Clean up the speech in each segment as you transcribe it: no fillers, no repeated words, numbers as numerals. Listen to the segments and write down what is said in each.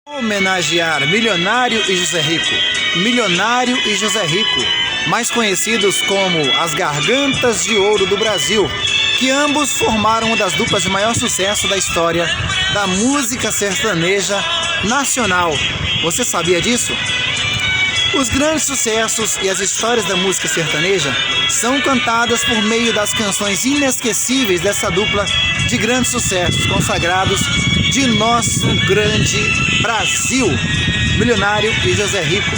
Homenagear Milionário e José Rico. Milionário e José Rico, mais conhecidos como as Gargantas de Ouro do Brasil, que ambos formaram uma das duplas de maior sucesso da história da música sertaneja nacional. Você sabia disso? Os grandes sucessos e as histórias da música sertaneja são cantadas por meio das canções inesquecíveis dessa dupla de grandes sucessos consagrados de nosso grande Brasil, Milionário e José Rico.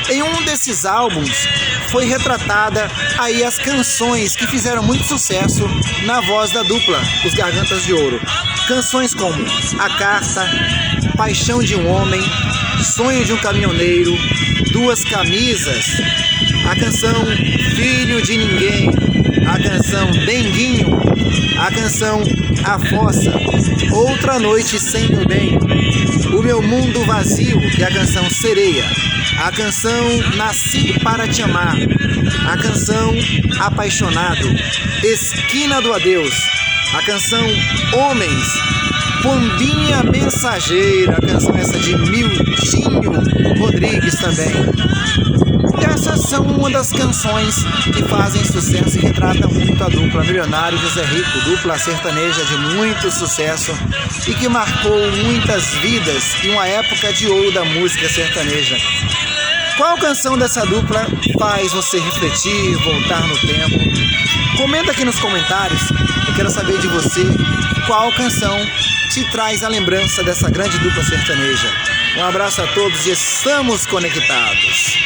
Em um desses álbuns foi retratada aí as canções que fizeram muito sucesso na voz da dupla, os Gargantas de Ouro. Canções como A Carta, Paixão de um Homem, Sonho de um Caminhoneiro, Duas Camisas, a canção Filho de Ninguém, a canção Denguinho, a canção A Fossa, Outra Noite Sem Meu Bem, O Meu Mundo Vazio, que é a canção Sereia, a canção Nasci para Te Amar, a canção Apaixonado, Esquina do Adeus, a canção Homens, Pombinha Mensageira, a canção essa de Miltinho Rodrigues também. Essas são uma das canções que fazem sucesso e retratam muito a dupla Milionário e José Rico, dupla sertaneja de muito sucesso e que marcou muitas vidas em uma época de ouro da música sertaneja. Qual canção dessa dupla faz você refletir, voltar no tempo? Comenta aqui nos comentários, eu quero saber de você qual canção te traz a lembrança dessa grande dupla sertaneja. Um abraço a todos e estamos conectados.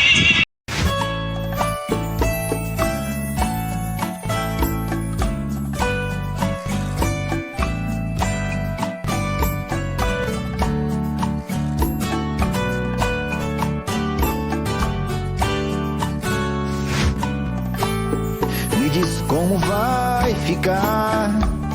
Me diz como vai ficar